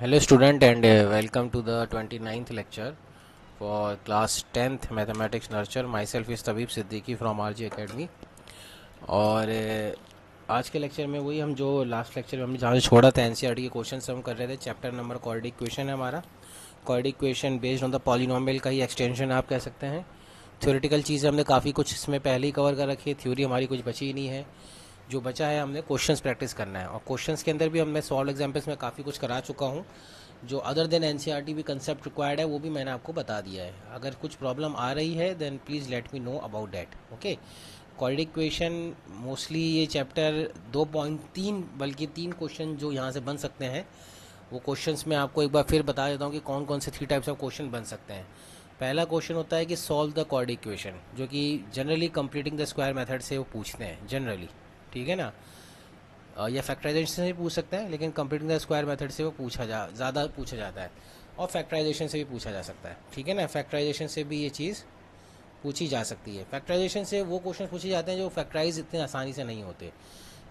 Hello student and welcome to the 29th lecture for class 10th mathematics nurture. Myself is Tabib Siddiqui from RG Academy. और आज के lecture में वही हम जो लास्ट लेक्चर में हमने जहाँ से छोड़ा था एनसीईआरटी के क्वेश्चन हम कर रहे थे. चैप्टर नंबर क्वाड्रेटिक इक्वेशन है हमारा. Quadratic equation based on the polynomial का ही एक्सटेंशन आप कह सकते हैं. थ्योरेटिकल चीज़ें हमने काफ़ी कुछ इसमें पहले ही कवर कर रखी है. थ्योरी हमारी कुछ बची ही नहीं है. जो बचा है हमने क्वेश्चंस प्रैक्टिस करना है. और क्वेश्चंस के अंदर भी मैं सॉल्व एग्जाम्पल्स में काफ़ी कुछ करा चुका हूँ. जो अदर देन एनसीईआरटी भी कंसेप्ट रिक्वायर्ड है वो भी मैंने आपको बता दिया है. अगर कुछ प्रॉब्लम आ रही है then please let me know about that. Okay. Quadratic equation mostly ये चैप्टर 2.3 बल्कि 3 क्वेश्चन जो यहाँ से बन सकते हैं वो क्वेश्चंस मैं आपको एक बार फिर बता देता हूँ कि कौन कौन से 3 टाइप्स ऑफ क्वेश्चन बन सकते हैं. पहला क्वेश्चन होता है कि सॉल्व द क्वाड्रेटिक इक्वेशन, जो कि generally completing the square method से वो पूछते हैं जनरली. ठीक है ना. या फैक्टराइजेशन से भी पूछ सकते हैं लेकिन कंप्लीटिंग द स्क्वायर मेथड से वो ज़्यादा पूछा जाता है. और फैक्टराइजेशन से भी पूछा जा सकता है. ठीक है ना. फैक्टराइजेशन से भी ये चीज़ पूछी जा सकती है. फैक्टराइजेशन से वो क्वेश्चन पूछे जाते हैं जो फैक्टराइज इतने आसानी से नहीं होते.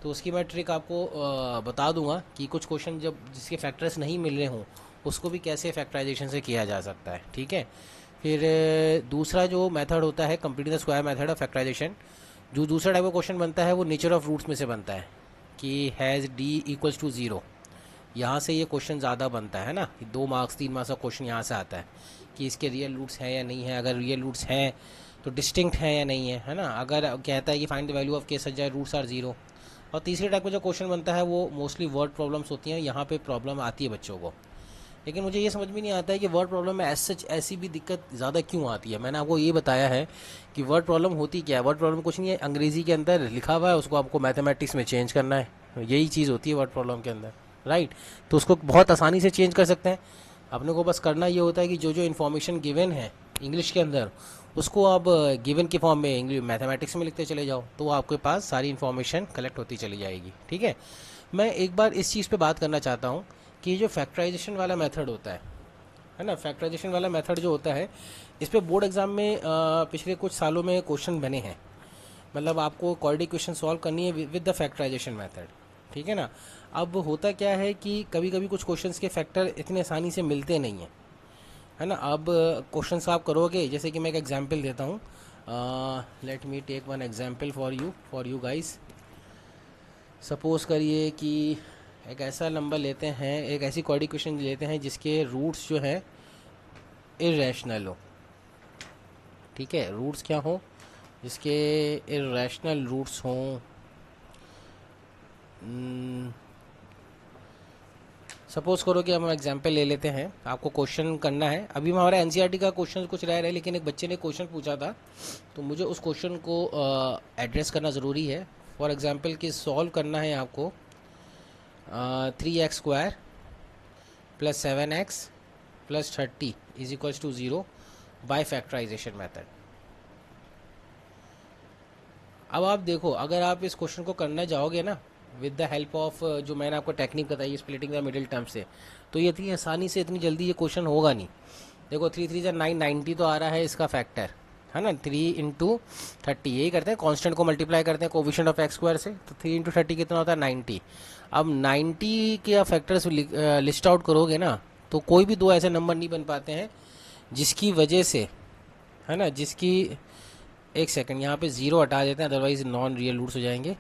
तो उसकी मैं ट्रिक आपको बता दूंगा कि कुछ क्वेश्चन जब जिसके फैक्टर्स नहीं मिल रहे हों उसको भी कैसे फैक्टराइजेशन से किया जा सकता है. ठीक है. फिर दूसरा जो मेथड होता है completing the square method of factorization, जो दूसरा टाइप का क्वेश्चन बनता है वो नेचर ऑफ रूट्स में से बनता है कि has D equals to zero. यहाँ से ये क्वेश्चन ज़्यादा बनता है ना. 2 मार्क्स 3 मार्क्स का क्वेश्चन यहाँ से आता है कि इसके रियल रूट्स हैं या नहीं है. अगर रियल रूट्स हैं तो डिस्टिंक्ट है या नहीं है ना. अगर कहता है कि फाइंड द वैल्यू ऑफ के सच जाए रूट्स आर ज़ीरो. और तीसरे टाइप का जो क्वेश्चन बनता है वो मोस्टली वर्ड प्रॉब्लम्स होती हैं. यहाँ पे प्रॉब्लम आती है बच्चों को, लेकिन मुझे ये समझ में नहीं आता है कि वर्ड प्रॉब्लम में सच ऐसी भी दिक्कत ज़्यादा क्यों आती है. मैंने आपको ये बताया है कि वर्ड प्रॉब्लम होती क्या है. वर्ड प्रॉब्लम कुछ नहीं है, अंग्रेज़ी के अंदर लिखा हुआ है उसको आपको मैथमेटिक्स में चेंज करना है. यही चीज़ होती है वर्ड प्रॉब्लम के अंदर. राइट. तो उसको बहुत आसानी से चेंज कर सकते हैं. अपने को बस करना ये होता है कि जो जो इन्फॉर्मेशन गिवन है इंग्लिश के अंदर उसको आप गिवन के फॉर्म में इंग्लिश मैथमेटिक्स में लिखते चले जाओ तो आपके पास सारी इन्फॉर्मेशन कलेक्ट होती चली जाएगी. ठीक है. मैं एक बार इस चीज़ पे बात करना चाहता हूँ कि जो फैक्टराइजेशन वाला मेथड होता है ना. फैक्टराइजेशन वाला मेथड जो होता है इस पे बोर्ड एग्जाम में पिछले कुछ सालों में क्वेश्चन बने हैं. मतलब आपको क्वाड्रेटिक इक्वेशन सॉल्व करनी है विद द फैक्टराइजेशन मेथड. ठीक है ना. अब होता क्या है कि कभी कभी कुछ क्वेश्चंस के फैक्टर इतने आसानी से मिलते नहीं हैं, है ना. अब क्वेश्चंस आप करोगे, जैसे कि मैं एक एग्जांपल देता हूँ. Let me take one example for you guys. Suppose करिए कि एक ऐसा नंबर लेते हैं, एक ऐसी क्वाड्रेटिक इक्वेशन लेते हैं जिसके रूट्स जो हैं इरेशनल हो. ठीक है. रूट्स क्या हो, जिसके इरेशनल रूट्स हों. सपोज करो कि हम एग्जांपल ले लेते हैं. आपको क्वेश्चन करना है. अभी हमारा एनसीईआरटी का क्वेश्चन कुछ रह रहा है लेकिन एक बच्चे ने क्वेश्चन पूछा था तो मुझे उस क्वेश्चन को एड्रेस करना ज़रूरी है. फॉर एग्जांपल कि सॉल्व करना है आपको 3x² plus 7x plus 30 is equals to 0 by factorization method. अब आप देखो, अगर आप इस क्वेश्चन को करना जाओगे ना विद द हेल्प ऑफ जो मैंने आपको टेक्निक बताई स्प्लिटिंग द मिडिल टर्म से, तो ये इतनी आसानी से इतनी जल्दी ये क्वेश्चन होगा नहीं. देखो 3 3 9 90 तो आ रहा है इसका फैक्टर, है ना. 3 इंटू 30 यही करते हैं, कांस्टेंट को मल्टीप्लाई करते हैं कोफिशिएंट ऑफ एक्स स्क्वायर से. तो 3 इंटू 30 कितना होता है 90. अब 90 के आप फैक्टर्स लिस्ट आउट करोगे ना तो कोई भी दो ऐसे नंबर नहीं बन पाते हैं जिसकी वजह से, है ना, जिसकी एक सेकंड यहाँ पे 0 हटा देते हैं अदरवाइज नॉन रियल रूट्स हो जाएंगे.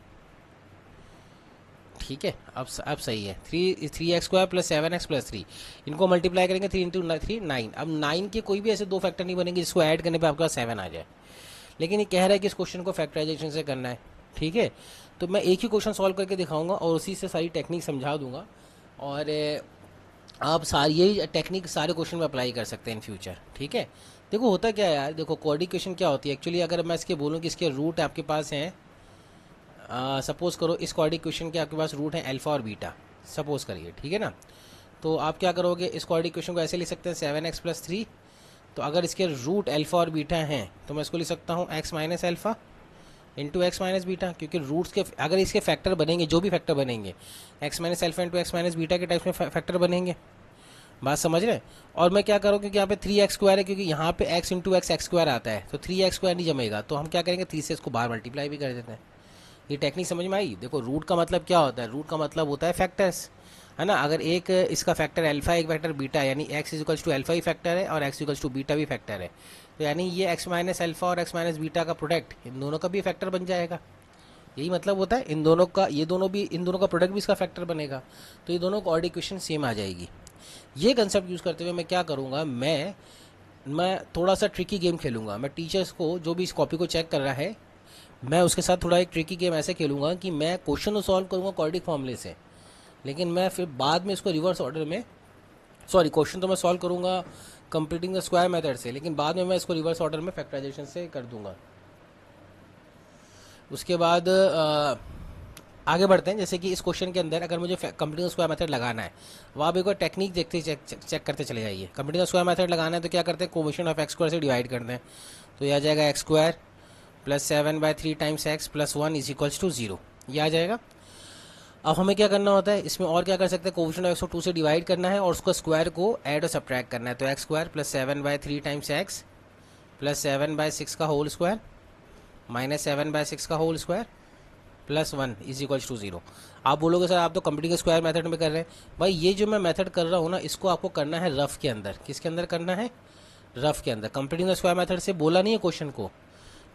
ठीक है. अब सही है. 3x² प्लस 7x प्लस 3 इनको मल्टीप्लाई करेंगे 3 इंटू 3 9. अब 9 के कोई भी ऐसे दो फैक्टर नहीं बनेंगे जिसको ऐड करने पे आपके पास 7 आ जाए. लेकिन ये कह रहा है कि इस क्वेश्चन को फैक्टराइजेशन से करना है. ठीक है. तो मैं एक ही क्वेश्चन सॉल्व करके दिखाऊंगा और उसी से सारी टेक्निक समझा दूंगा और आप सारी यही टेक्निक सारे क्वेश्चन में अप्लाई कर सकते हैं इन फ्यूचर. ठीक है. देखो होता क्या है यार, देखो क्वाड्रेटिक इक्वेशन क्या होती है एक्चुअली. अगर मैं इसके बोलूँ कि इसके रूट आपके पास हैं, सपोज करो इस क्वाड्रेटिक इक्वेशन के आपके पास रूट है अल्फा और बीटा, सपोज करिए. ठीक है ना. तो आप क्या करोगे, इस क्वाड्रेटिक इक्वेशन को ऐसे लिख सकते हैं 7x प्लस 3. तो अगर इसके रूट अल्फा और बीटा हैं तो मैं इसको लिख सकता हूँ x minus alpha into x minus beta, क्योंकि रूट्स के अगर इसके फैक्टर बनेंगे, जो भी फैक्टर बनेंगे x minus alpha into x minus beta के टाइप्स में फैक्टर बनेंगे. बात समझ रहे हैं. और मैं क्या करूँ, क्योंकि यहाँ पे 3x² है, क्योंकि यहाँ पे x इंटू x² आता है तो 3x² नहीं जमेगा, तो हम क्या करेंगे 3 से इसको बाहर मल्टीप्लाई भी कर देते हैं. ये टेक्निक समझ में आई. देखो रूट का मतलब क्या होता है, रूट का मतलब होता है फैक्टर्स. है ना। अगर एक इसका फैक्टर अल्फा एक फैक्टर बीटा है, यानी एक्स इजिकल्स टू अल्फा ही फैक्टर है और एक्स इजिकल्स टू बीटा भी फैक्टर है, तो यानी ये एक्स माइनस अल्फा और एक्स माइनस बीटा का प्रोडक्ट इन दोनों का भी फैक्टर बन जाएगा। यही मतलब होता है, इन दोनों का, ये दोनों भी, इन दोनों का प्रोडक्ट भी इसका फैक्टर बनेगा, तो ये दोनों ऑर्डर इक्वेशन सेम आ जाएगी। ये कंसेप्ट यूज़ करते हुए मैं क्या करूँगा, मैं थोड़ा सा ट्रिकी गेम खेलूंगा। मैं टीचर्स को, जो भी इस कॉपी को चेक कर रहा है, मैं उसके साथ थोड़ा एक ट्रिकी गेम ऐसे खेलूंगा कि मैं क्वेश्चन को सॉल्व करूंगा क्वाड्रेटिक फॉर्मूले से, लेकिन मैं फिर बाद में इसको रिवर्स ऑर्डर में, सॉरी, क्वेश्चन तो मैं सॉल्व करूंगा कंप्लीटिंग द स्क्वायर मेथड से, लेकिन बाद में मैं इसको रिवर्स ऑर्डर में फैक्टराइजेशन से कर दूंगा। उसके बाद आगे बढ़ते हैं। जैसे कि इस क्वेश्चन के अंदर अगर मुझे कंप्लीटिंग स्क्वायर मेथड लगाना है, वहाँ आप एक बार टेक्निक देखते चेक करते चले जाइए। कंप्लीटिंग स्क्वायर मेथड लगाना है तो क्या करते हैं, कोफिशिएंट ऑफ एक्स स्क्वायर से डिवाइड करते हैं, तो यह आ जाएगा x square plus 7/3 times x plus 1 is equals to 0, ये आ जाएगा। अब हमें क्या करना होता है इसमें, और क्या कर सकते हैं, कोफिशिएंट ऑफ एक्स को 2 से डिवाइड करना है और उसको स्क्वायर को ऐड और सब्ट्रैक्ट करना है, तो x square plus 7/3 times x plus 7/6 का होल स्क्वायर माइनस 7/6 का whole square plus 1 is equals to 0। आप बोलोगे सर आप तो कंप्लीटिंग स्क्वायर मेथड में कर रहे हैं। भाई ये जो मैं मेथड कर रहा हूँ ना, इसको आपको करना है रफ के अंदर। किसके अंदर करना है, रफ के अंदर। कंप्लीटिंग स्क्वायर मेथड से बोला नहीं है क्वेश्चन को,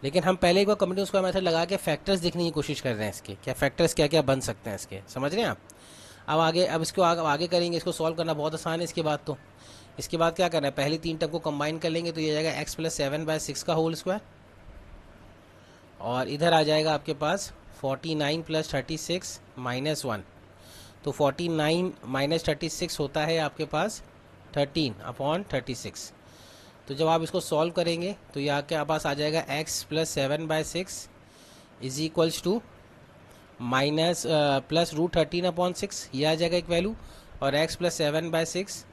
लेकिन हम पहले एक बार कंप्लीटिंग स्क्वायर मेथड लगा के फैक्टर्स देखने की कोशिश कर रहे हैं इसके, क्या फैक्टर्स क्या क्या बन सकते हैं इसके, समझ रहे हैं आप। अब इसको आगे करेंगे, इसको सॉल्व करना बहुत आसान है इसके बाद। तो इसके बाद क्या करना है, पहले 3 टर्म को कंबाइन कर लेंगे, तो ये जाएगा एक्स प्लस 7/6 का होल स्क्वायर, और इधर आ जाएगा आपके पास 49 प्लस 36 माइनस 1, तो 49 माइनस 36 होता है आपके पास 13/36। तो जब आप इसको सॉल्व करेंगे तो ये आपके पास आ जाएगा x plus 7/6 is equals to minus plus √13/6, ये आ जाएगा एक वैल्यू, और x plus 7/6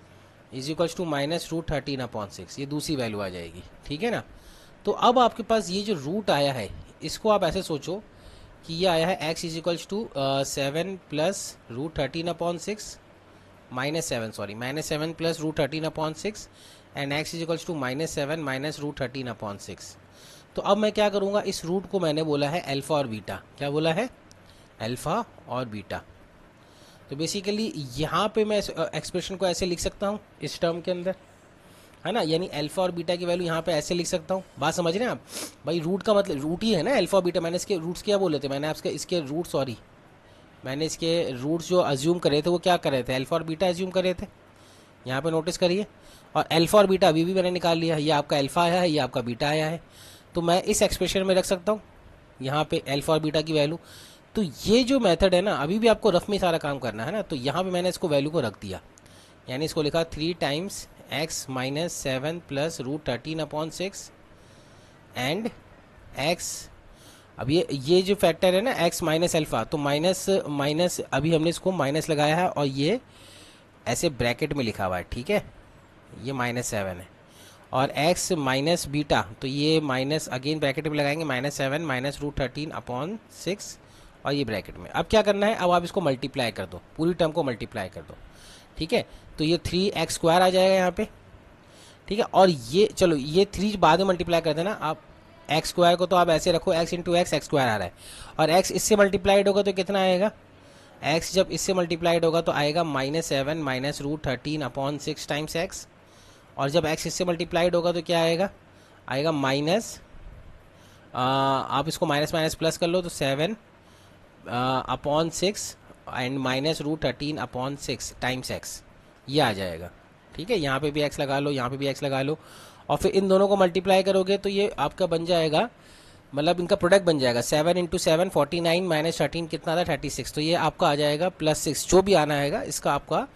is equals to minus √13/6, ये दूसरी वैल्यू आ जाएगी, ठीक है ना। तो अब आपके पास ये जो रूट आया है, इसको आप ऐसे सोचो कि ये आया है x is equals to 7 plus √13/6 -7 plus √13/6 and x is equals to -7 minus √13/6। तो अब मैं क्या करूँगा, इस रूट को मैंने बोला है अल्फ़ा और बीटा। क्या बोला है, अल्फ़ा और बीटा। तो बेसिकली यहाँ पे मैं एक्सप्रेशन को ऐसे लिख सकता हूँ इस टर्म के अंदर, है ना, यानी अल्फा और बीटा की वैल्यू यहाँ पे ऐसे लिख सकता हूँ। बात समझ रहे हैं आप। भाई रूट का मतलब रूट ही है ना अल्फा और बीटा। मैंने इसके रूट्स क्या बोले थे, मैंने आपके इसके रूट, सॉरी, मैंने इसके रूट्स जो अज्यूम करे थे वो क्या करे थे, अल्फा और बीटा अज्यूम करे थे, यहाँ पे नोटिस करिए। और अल्फा और बीटा अभी भी मैंने निकाल लिया, ये आपका अल्फा आया है, ये आपका बीटा आया है, तो मैं इस एक्सप्रेशन में रख सकता हूँ यहाँ पे अल्फा और बीटा की वैल्यू। तो ये जो मेथड है ना, अभी भी आपको रफ में सारा काम करना है ना, तो यहाँ पे मैंने इसको वैल्यू को रख दिया, यानी इसको लिखा 3 times x minus 7 plus √13/6 and x। अब ये जो फैक्टर है ना x माइनस अल्फा, तो माइनस अभी हमने इसको माइनस लगाया है और ये ऐसे ब्रैकेट में लिखा हुआ है, ठीक है, ये -7 है। और x माइनस बीटा, तो ये माइनस अगेन ब्रैकेट में लगाएंगे, -7 माइनस √13/6 और ये ब्रैकेट में। अब क्या करना है, अब आप इसको मल्टीप्लाई कर दो, पूरी टर्म को मल्टीप्लाई कर दो, ठीक है। तो ये 3x² आ जाएगा यहाँ पे, ठीक है। और ये चलो ये 3 बाद में मल्टीप्लाई कर देना आप, x² को तो आप ऐसे रखो, x इंटू एक्स x² आ रहा है, और x इससे मल्टीप्लाइड होगा तो कितना आएगा, x जब इससे मल्टीप्लाइड होगा तो आएगा -7 माइनस √13/6 टाइम्स x, और जब x इससे मल्टीप्लाइड होगा तो क्या आएगा माइनस, आप इसको माइनस माइनस प्लस कर लो, तो 7/6 एंड माइनस √13/6 टाइम्स x, ये आ जाएगा, ठीक है। यहाँ पे भी x लगा लो, यहाँ पे भी x लगा लो, और फिर इन दोनों को मल्टीप्लाई करोगे तो ये आपका बन जाएगा, मतलब इनका प्रोडक्ट बन जाएगा 7 इंटू 7 49 माइनस 13 कितना था 36, तो ये आपका आ जाएगा +6, जो भी आना है इसका आपका,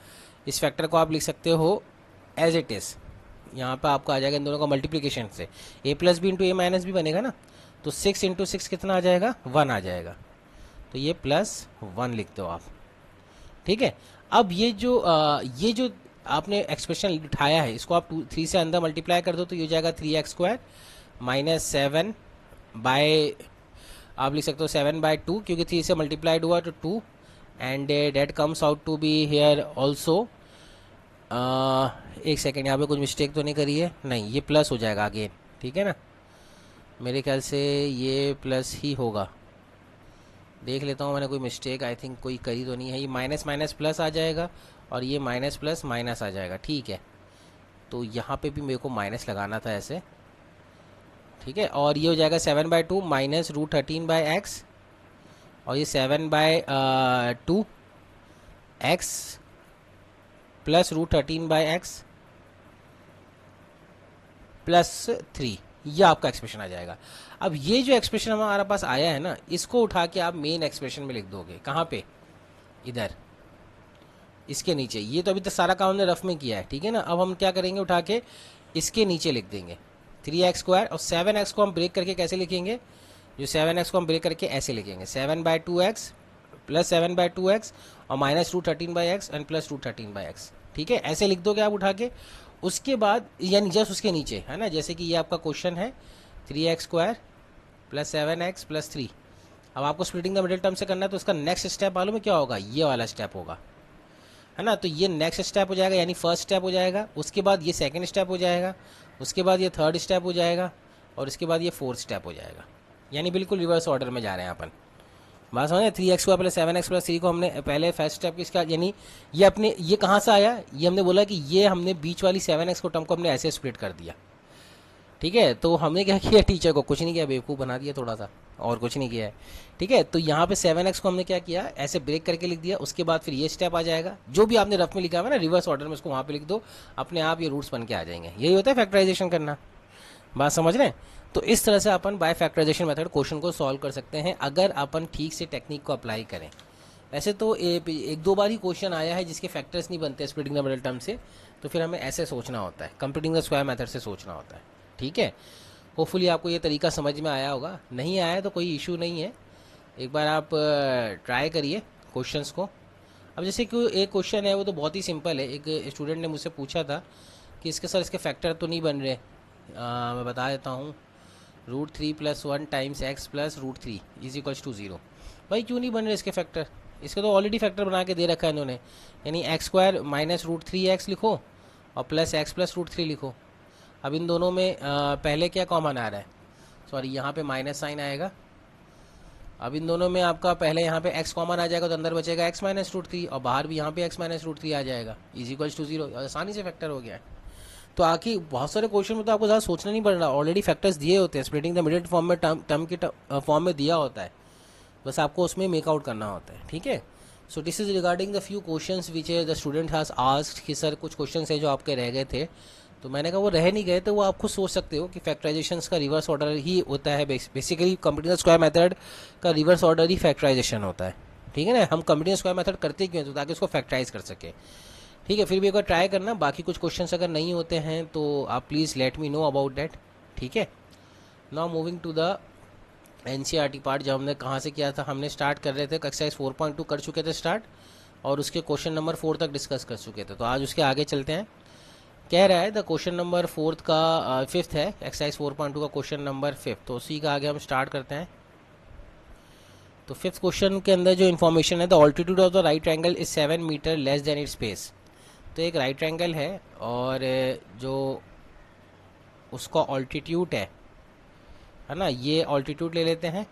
इस फैक्टर को आप लिख सकते हो एज इट इज़। यहाँ पर आपका आ जाएगा इन दोनों का मल्टीप्लिकेशन से, a plus B into a minus B बनेगा ना, तो 6 इंटू 6 कितना आ जाएगा, 1 आ जाएगा, तो ये +1 लिख दो आप, ठीक है। अब ये जो आपने एक्सप्रेशन उठाया है, इसको आप 3 से अंदर मल्टीप्लाई कर दो, तो ये हो जाएगा 3x² माइनस 7 बाय, आप लिख सकते हो 7/2, क्योंकि 3 से मल्टीप्लाइड हुआ तो 2, and that comes out to be here also. एक सेकेंड, यहाँ पे कुछ मिस्टेक तो नहीं करी है, नहीं, ये प्लस हो जाएगा अगेन, ठीक है ना, मेरे ख्याल से ये प्लस ही होगा, देख लेता हूँ मैंने कोई मिस्टेक आई थिंक कोई करी तो नहीं है। ये माइनस माइनस प्लस आ जाएगा और ये माइनस प्लस माइनस आ जाएगा, ठीक है। तो यहाँ पे भी मेरे को माइनस लगाना था ऐसे, ठीक है। और ये हो जाएगा 7/2 माइनस √13/x, और ये 7/2 x प्लस √13/x +3, ये आपका एक्सप्रेशन आ जाएगा। अब ये जो एक्सप्रेशन हमारे पास आया है ना, इसको उठा के आप मेन एक्सप्रेशन में लिख दोगे। कहाँ पे? इधर, इसके नीचे। ये तो अभी तक सारा काम हमने रफ में किया है, ठीक है ना। अब हम क्या करेंगे, उठा के इसके नीचे लिख देंगे 3x², और 7x को हम ब्रेक करके कैसे लिखेंगे? जो 7x को हम ब्रेक करके ऐसे लिखेंगे 7/2x प्लस 7/2x और minus √13/x and plus √13/x, ठीक है। ऐसे लिख दोगे आप उठा के। उसके बाद यानी जस्ट उसके नीचे है ना, जैसे कि ये आपका क्वेश्चन है 3x² प्लस 7x प्लस 3। अब आपको स्प्लिटिंग द मिडिल टर्म से करना है, तो उसका नेक्स्ट स्टेप मालूम है क्या होगा? ये वाला स्टेप होगा, है ना। तो ये नेक्स्ट स्टेप हो जाएगा, यानी फर्स्ट स्टेप हो जाएगा। उसके बाद ये सेकंड स्टेप हो जाएगा, उसके बाद ये थर्ड स्टेप हो जाएगा, और उसके बाद ये फोर्थ स्टेप हो जाएगा। यानी बिल्कुल रिवर्स ऑर्डर में जा रहे हैं अपन। बात समझे? 3x² प्लस 7x प्लस 3 को हमने पहले फर्स्ट स्टेप किसका, यानी ये अपने, ये कहाँ से आया? ये हमने बोला कि ये हमने बीच वाली 7x को टर्म को हमने ऐसे स्प्लिट कर दिया, ठीक है। तो हमने क्या किया, टीचर को कुछ नहीं किया, बेवकूफ़ बना दिया थोड़ा सा, और कुछ नहीं किया है, ठीक है। तो यहाँ पे 7x को हमने क्या किया, ऐसे ब्रेक करके लिख दिया। उसके बाद फिर ये स्टेप आ जाएगा, जो भी आपने रफ में लिखा है ना रिवर्स ऑर्डर में, उसको वहाँ पे लिख दो, अपने आप ये रूट्स बन के आ जाएंगे। यही होता है फैक्टराइजेशन करना। बात समझ रहे हैं? तो इस तरह से अपन बाय फैक्टराइजेशन मेथड क्वेश्चन को सॉल्व कर सकते हैं, अगर अपन ठीक से टेक्निक को अप्लाई करें। वैसे तो एक दो बार ही क्वेश्चन आया है जिसके फैक्टर्स नहीं बनते स्प्लिटिंग द मिडिल टर्म से, तो फिर हमें ऐसे सोचना होता है, कंप्यूटिंग द स्क्वायर मेथड से सोचना होता है, ठीक है। होपफुली आपको ये तरीका समझ में आया होगा। नहीं आया तो कोई इशू नहीं है, एक बार आप ट्राई करिए क्वेश्चंस को। अब जैसे कि एक क्वेश्चन है, वो तो बहुत ही सिंपल है। एक स्टूडेंट ने मुझसे पूछा था कि इसके सर इसके फैक्टर तो नहीं बन रहे। मैं बता देता हूँ, √3 + 1 times x plus √3 is equals to 0। भाई क्यों नहीं बन रहे इसके फैक्टर? इसके तो ऑलरेडी फैक्टर बना के दे रखा है इन्होंने, यानी x² माइनस √3x लिखो और प्लस x प्लस √3 लिखो। अब इन दोनों में पहले क्या कॉमन आ रहा है, सॉरी यहाँ पे माइनस साइन आएगा। अब इन दोनों में आपका पहले यहाँ पे x कॉमन आ जाएगा, तो अंदर बचेगा x माइनस √3, और बाहर भी यहाँ पे x माइनस √3 आ जाएगा, इज इक्वल्स टू 0। आसानी से फैक्टर हो गया है। तो आखिर बहुत सारे क्वेश्चन में तो आपको ज़्यादा सोचना नहीं पड़ रहा, ऑलरेडी फैक्टर्स दिए होते हैं, स्प्लिटिंग द मिडिल फॉर्म में टर्म के फॉर्म में दिया होता है, बस आपको उसमें मेकआउट करना होता है, ठीक है। So this is regarding the few questions which the student has asked कि सर कुछ क्वेश्चन है जो आपके रह गए थे। तो मैंने कहा वो रह नहीं गए, तो वो आप खुद सोच सकते हो कि फैक्टराइजेशन का रिवर्स ऑर्डर ही होता है। बेसिकली कंप्यूटिंग स्क्वायर मेथड का रिवर्स ऑर्डर ही फैक्टराइजेशन होता है, ठीक है ना। हम कंप्यूटिंग स्क्वायर मेथड करते क्यों हैं, तो ताकि उसको फैक्टराइज कर सके, ठीक है। फिर भी एक बार ट्राई करना, बाकी कुछ क्वेश्चंस अगर नहीं होते हैं तो आप please let me know about that, ठीक है। Now moving to the NCERT part. जब हमने कहाँ से किया था, हमने स्टार्ट कर रहे थे एक्सरसाइज 4.2 कर चुके थे स्टार्ट, और उसके क्वेश्चन नंबर 4 तक डिस्कस कर चुके थे। तो आज उसके आगे चलते हैं। कह रहा है द क्वेश्चन नंबर 4 का 5th है, एक्सरसाइज 4.2 का क्वेश्चन नंबर 5, तो उसी का आगे हम स्टार्ट करते हैं। तो 5th क्वेश्चन के अंदर जो इन्फॉर्मेशन है, the altitude of the right triangle is 7 metre less than its base. तो एक राइट ट्रायंगल है, और जो उसका ऑल्टीट्यूड है ना, ये ऑल्टीट्यूड ले लेते हैं।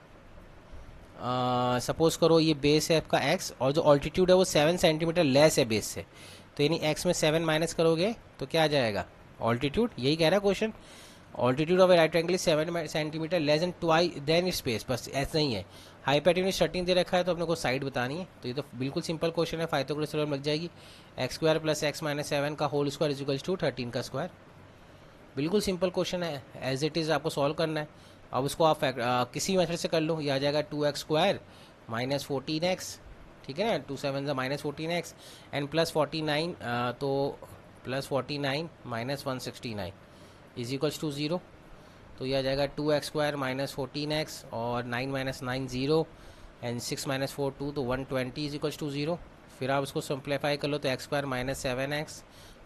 सपोज करो ये बेस है आपका x, और जो ऑल्टीट्यूड है वो 7 सेंटीमीटर लेस है बेस से, तो यानी x में 7 माइनस करोगे तो क्या आ जाएगा, ऑल्टीट्यूड। यही कह रहा है question, altitude of A right triangle is 7 centimetre less than its base. बस ऐसा नहीं है, हाइपोटेन्यूज 13 दे रखा है, तो अपने को साइड बतानी है। तो ये तो बिल्कुल सिंपल क्वेश्चन है, पाइथागोरस थ्योरम लग जाएगी। x² प्लस x माइनस 7 का whole square is equals to 13 का स्क्वायर। बिल्कुल सिंपल क्वेश्चन है, एज इट इज़ आपको सॉल्व करना है। अब उसको आप किसी मेथड से कर लो, ये आ जाएगा 2x² माइनस 14x, ठीक है ना, 2 7 माइनस 14x एंड प्लस 49, तो plus 49 minus 169 is equals to 0। तो ये आ जाएगा 2x² माइनस 14x और 9 माइनस 9 0 एंड 6 माइनस 4 2, तो 120 इज इक्वल्स टू 0। फिर आप उसको सिंप्लीफाई कर लो, तो x² minus 7x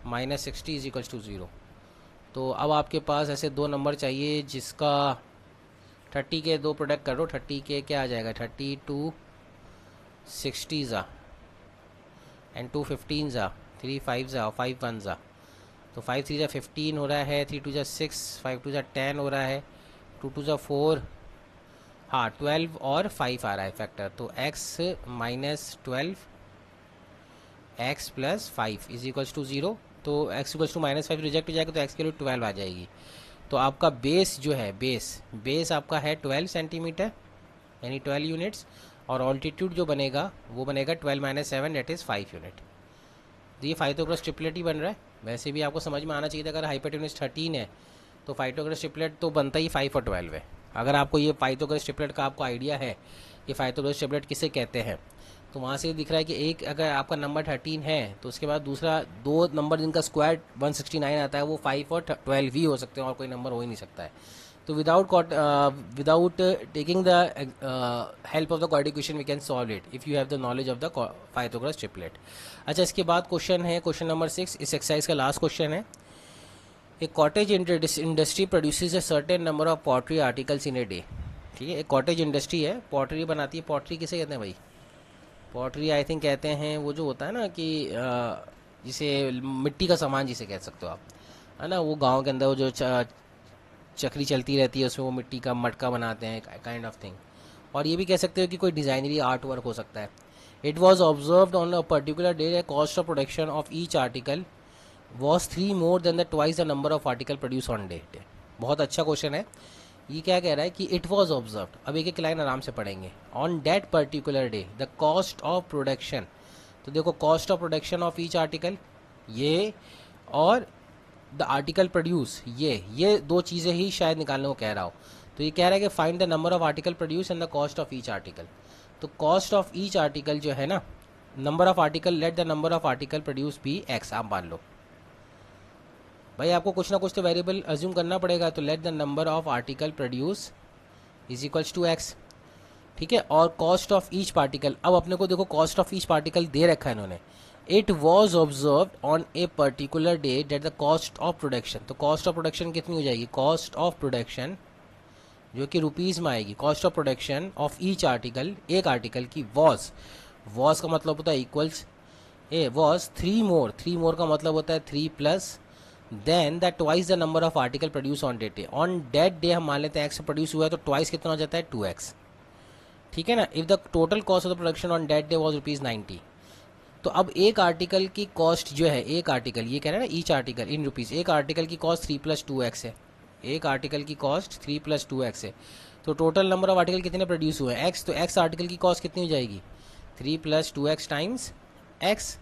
minus 60 is equals to 0। तो अब आपके पास ऐसे दो नंबर चाहिए जिसका 30 के दो प्रोडक्ट करो, 30 के क्या आ जाएगा, 32 60 ज़ा एंड 2 15 ज़ा, 3 5 ज़ा और 5 1 ज़ा। तो 5 3 ज़ा 15 हो रहा है, 3 2 ज़ा 6, 5 2 ज़ा 10 हो रहा है, 2 2 ज़ा 4, हाँ 12 और 5 आ रहा है फैक्टर, तो x minus 12 x plus 5 is equals to 0। तो x equals to minus 5 reject हो जाएगा तो x के लिए 12 आ जाएगी। तो आपका बेस जो है बेस आपका है 12 सेंटीमीटर यानी 12 यूनिट्स, और ऑल्टीट्यूड जो बनेगा वो बनेगा 12 माइनस 7 डेट इज़ 5 यूनिट। तो ये फाइथागोरस ट्रिपलेट ही बन रहा है। वैसे भी आपको समझ में आना चाहिए था, अगर हाइपोटेन्यूज 13 है तो फाइथागोरस ट्रिपलेट तो बनता ही 5 और 12 है। अगर आपको ये फाइथागोरस ट्रिपलेट का आपको आइडिया है कि फाइथागोरस ट्रिपलेट किसे कहते हैं, तो वहाँ से दिख रहा है कि एक अगर आपका नंबर 13 है तो उसके बाद दूसरा दो नंबर जिनका स्क्वायर 169 आता है वो 5 और 12 ही हो सकते हैं, और कोई नंबर हो ही नहीं सकता है। तो without taking the help of the quadratic equation we can solve it if you have the knowledge of the Pythagoras triplet. अच्छा, इसके बाद क्वेश्चन है क्वेश्चन नंबर 6, इस एक्सरसाइज का लास्ट क्वेश्चन है। A cottage industry produces a certain number of pottery articles in a day. ठीक है, एक कॉटेज इंडस्ट्री है, पॉटरी बनाती है। पॉटरी किसे कहते हैं भाई? पॉटरी आई थिंक कहते हैं वो जो होता है ना कि जिसे मिट्टी का सामान जिसे कह सकते हो आप, है ना, वो गांव के अंदर वो जो चक्री चलती रहती है उसमें वो मिट्टी का मटका बनाते हैं, काइंड ऑफ थिंग। और ये भी कह सकते हो कि कोई डिज़ाइनरी आर्ट वर्क हो सकता है। It was observed on a particular day the cost of production of each article was 3 more than the twice the number of article produce on day. बहुत अच्छा क्वेश्चन है। ये क्या कह रहा है कि इट वॉज ऑब्जर्व्ड, अब एक एक लाइन आराम से पढ़ेंगे। On that particular day the cost of production, तो देखो cost of production of each article ये, और द आर्टिकल प्रोड्यूस ये दो चीज़ें ही शायद निकालने को कह रहा हो। तो ये कह रहा है कि find the number of article produce and the cost of each article. तो कॉस्ट ऑफ ईच आर्टिकल जो है ना, number of article, let the number of article produce be x, आप मान लो भाई आपको कुछ ना कुछ तो वेरिएबल अज्यूम करना पड़ेगा। तो let the number of article produce is equals to x. ठीक है, और कॉस्ट ऑफ ईच पार्टिकल, अब अपने को देखो कॉस्ट ऑफ ईच पार्टिकल दे रखा है इन्होंने। It was observe on a particular day that the cost of production, तो कॉस्ट ऑफ प्रोडक्शन कितनी हो जाएगी? कॉस्ट ऑफ प्रोडक्शन जो कि रुपीज़ में आएगी, cost of production of each article, एक आर्टिकल की वॉज का मतलब होता है इक्वल्स ए वॉज 3 मोर का मतलब होता है 3 plus then that twice the number of article produce on that day. On that day हम मान लेते हैं एक्स प्रोड्यूस हुआ है तो ट्वाइस कितना हो जाता है? 2x। ठीक है ना। If the total cost of the production on that day was ₹90, तो अब एक आर्टिकल की कॉस्ट जो है, एक आर्टिकल, ये कह रहा है ना ईच आर्टिकल इन रुपीज़, एक आर्टिकल की कॉस्ट 3 + 2x है। एक आर्टिकल की कॉस्ट 3 + 2x है। तो टोटल नंबर ऑफ आर्टिकल कितने प्रोड्यूस हुए हैं? एक्स। तो एक्स आर्टिकल की कॉस्ट कितनी हो जाएगी? 3 + 2x टाइम्स एक्स,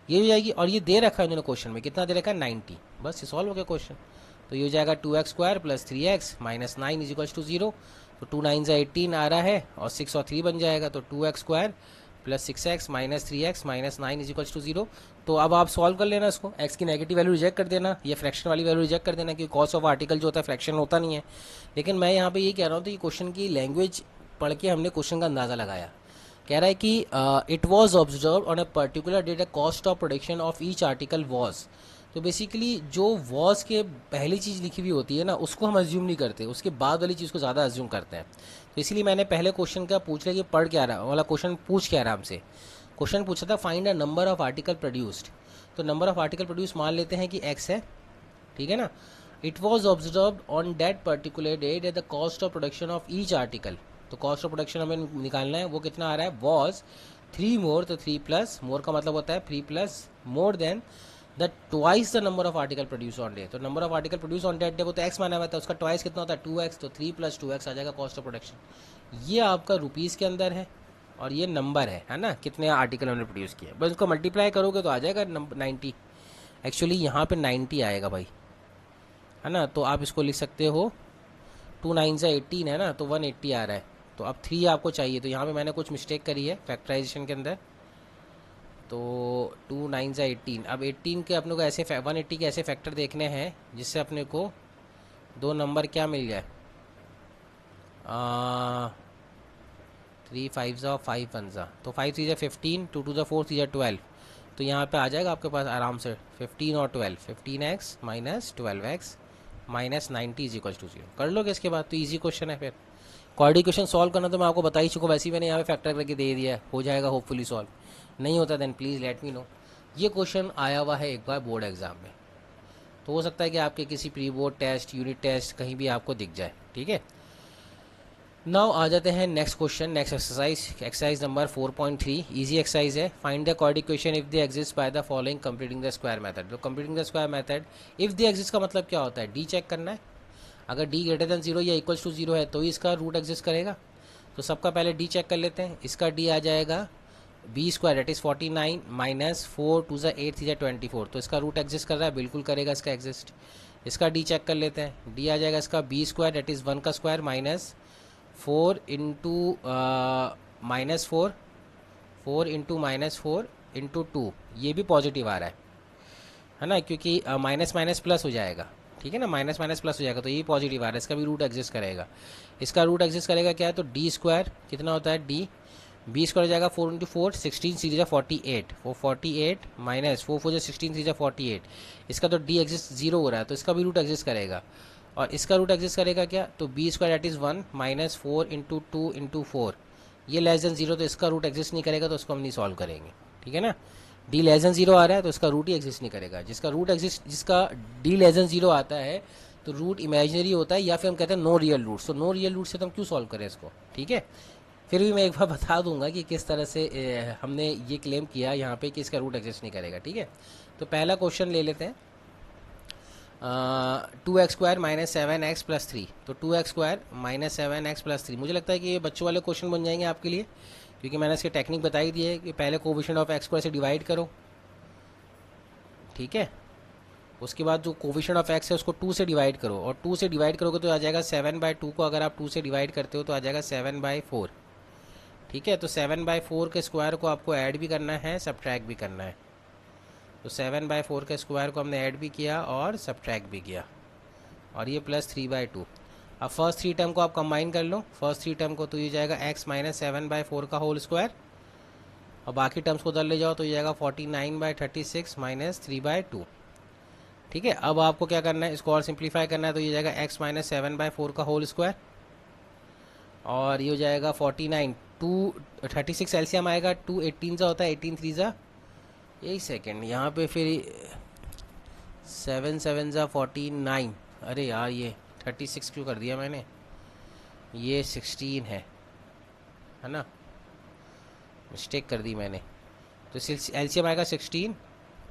ये हो जाएगी। और ये दे रखा है उन्होंने क्वेश्चन में, कितना दे रखा है? 90। बस ये सॉल्व हो गया क्वेश्चन। तो ये हो जाएगा 2x² + 3x - 9 = 0। तो 2 9 18 आ रहा है, और 6 और 3 बन जाएगा। तो 2x² + 6x - 3x - 9 = 0। तो अब आप सॉल्व कर लेना इसको, x की नेगेटिव वैल्यू रिजेक्ट कर देना, ये फ्रैक्शन वाली वैल्यू रिजेक्ट कर देना, क्योंकि कॉस्ट ऑफ आर्टिकल जो होता है फ्रैक्शन होता नहीं है। लेकिन मैं यहाँ पे ये कह रहा हूँ तो ये क्वेश्चन की लैंग्वेज पढ़ के हमने क्वेश्चन का अंदाज़ा लगाया। कह रहा है कि it was observe on a particular date the cost of production of each article was. तो बेसिकली जो वॉज के पहली चीज़ लिखी हुई होती है ना, उसको हम अज्यूम नहीं करते, उसके बाद वाली चीज़ को ज़्यादा अज्यूम करते हैं। तो इसीलिए मैंने पहले क्वेश्चन का पूछ लिया कि पढ़ क्या रहा वाला क्वेश्चन पूछ क्या रहा हमसे। क्वेश्चन पूछा था find a number of article produced, तो नंबर ऑफ आर्टिकल प्रोड्यूस मान लेते हैं कि एक्स है। ठीक है ना। It was observe on that particular date at the cost of production of each article, तो कॉस्ट ऑफ प्रोडक्शन हमें निकालना है, वो कितना आ रहा है? वॉज 3 मोर, तो 3 प्लस, मोर का मतलब होता है 3 plus more than the twice the number of article produce on day. तो number of article produce on that day वो तो एक्स माना हुआ था, उसका ट्वाइस कितना होता है? 2x। तो 3 + 2x आ जाएगा कॉस्ट ऑफ प्रोडक्शन। ये आपका रुपीज़ के अंदर है, और ये नंबर है ना, कितने आर्टिकल हमने प्रोड्यूस किए। बस इसको मल्टीप्लाई करोगे तो आ जाएगा 90। एक्चुअली यहाँ पे 90 आएगा भाई, है ना। तो आप इसको लिख सकते हो 2 9 18 है ना, तो 180 आ रहा है। तो अब 3 आपको चाहिए, तो यहाँ पे मैंने कुछ मिस्टेक करी है फैक्टराइजेशन के अंदर। तो 2 9 18, अब 18 के अपने को ऐसे 180 के ऐसे फैक्टर देखने हैं जिससे अपने को दो नंबर क्या मिल जाए, 3 5 5 1, तो 5 3 15, 2 2 4 3 12। तो यहाँ पे आ जाएगा आपके पास आराम से 15 और 12, 15x - 12x - 90 = 0। कर लोगे इसके बाद, तो इजी क्वेश्चन है। फिर क्वाड्रेटिक इक्वेशन सॉल्व करना तो मैं आपको बता ही चुका, वैसे ही मैंने यहाँ पे फैक्टर करके दे दिया है, हो जाएगा होपफुली सॉल्व। नहीं होता then please let me know. ये क्वेश्चन आया हुआ है एक बार बोर्ड एग्जाम में, तो हो सकता है कि आपके किसी pre board test, unit test कहीं भी आपको दिख जाए। ठीक है, नाउ आ जाते हैं next question, next exercise number 4.3। Easy exercise है। Find the quadratic equation if they exist by the following completing the square method. तो completing the square method, if they exist का मतलब क्या होता है, डी चेक करना है। अगर डी ग्रेटर देन जीरो या इक्वल्स टू जीरो है तो ही इसका रूट एग्जिस्ट करेगा। तो सबका पहले डी चेक कर लेते हैं। इसका डी आ जाएगा B square that is 49 minus 4 टू ज़ा 8 थी 24। तो इसका रूट एग्जिस्ट कर रहा है, बिल्कुल करेगा इसका एग्जिस्ट। इसका डी चेक कर लेते हैं। डी आ जाएगा इसका बी स्क्वायर डेट इज़ 1 का square minus 4 into minus 4 into minus 4 into 2। ये भी पॉजिटिव आ रहा है ना, क्योंकि माइनस माइनस प्लस हो जाएगा, ठीक है ना, माइनस माइनस प्लस हो जाएगा, तो ये पॉजिटिव आ रहा है। इसका भी रूट एग्जिस्ट करेगा। इसका रूट एग्जिस्ट करेगा क्या है, तो डी स्क्वायर कितना होता है, डी बी स्क्वायर हो जाएगा 4 इंटू 4 16 सीरीज 48 48 माइनस 4 4 16 सीरीज 48। इसका तो डी एग्जिस्ट जीरो हो रहा है, तो इसका भी रूट एग्जिस्ट करेगा। और इसका रूट एग्जिस्ट करेगा क्या, तो B square that is 1 minus 4 into 2 into 4। ये लेस देन जीरो, तो इसका रूट एग्जिस्ट नहीं करेगा, तो उसको हम नहीं सॉल्व करेंगे, ठीक है ना। डी लेस देन जीरो आ रहा है तो इसका रूट ही एग्जिस्ट नहीं करेगा। जिसका डी लेस देन जीरो आता है तो रूट इमेजिनरी होता है, या फिर हम कहते हैं नो रियल रूट। तो नो रियल रूट से तो हम क्यों सॉल्व करें इसको, ठीक है। फिर भी मैं एक बार बता दूंगा कि किस तरह से हमने ये क्लेम किया यहाँ पे कि इसका रूट एग्जिस्ट नहीं करेगा, ठीक है। तो पहला क्वेश्चन ले लेते हैं, 2x square minus 7x plus 3। तो 2x square minus 7x plus 3, मुझे लगता है कि ये बच्चों वाले क्वेश्चन बन जाएंगे आपके लिए, क्योंकि मैंने इसकी टेक्निक बताई दी है कि पहले कोविशेंट ऑफ एक्स स्क्वायर से डिवाइड करो, ठीक है। उसके बाद जो कोविशेंट ऑफ एक्स है उसको 2 से डिवाइड करो, और 2 से डिवाइड करोगे तो आ जाएगा 7/2 को अगर आप 2 से डिवाइड करते हो तो आ जाएगा 7/4, ठीक है। तो 7/4 के स्क्वायर को आपको ऐड भी करना है, सब्ट्रैक्ट भी करना है। तो 7/4 के स्क्वायर को हमने ऐड भी किया और सब्ट्रैक्ट भी किया, और ये प्लस 3/2। अब फर्स्ट 3 टर्म को आप कंबाइन कर लो, फर्स्ट 3 टर्म को, तो ये जाएगा x माइनस 7/4 का होल स्क्वायर, और बाकी टर्म्स को उधर ले जाओ तो ये जाएगा 49/36 माइनस 3/2, ठीक है। अब आपको क्या करना है, इसको और सिंप्लीफाई करना है, तो ये जाएगा x माइनस 7/4 का होल स्क्वायर, और ये हो जाएगा 49 2 36 एलसीएम आएगा, 2 18 सा होता है, 18 3 सा, एक सेकेंड यहाँ पे फिर 7 7 सा 49। अरे यार ये 36 क्यों कर दिया मैंने, ये 16 है ना, मिस्टेक कर दी मैंने। तो एलसीएम आएगा 16,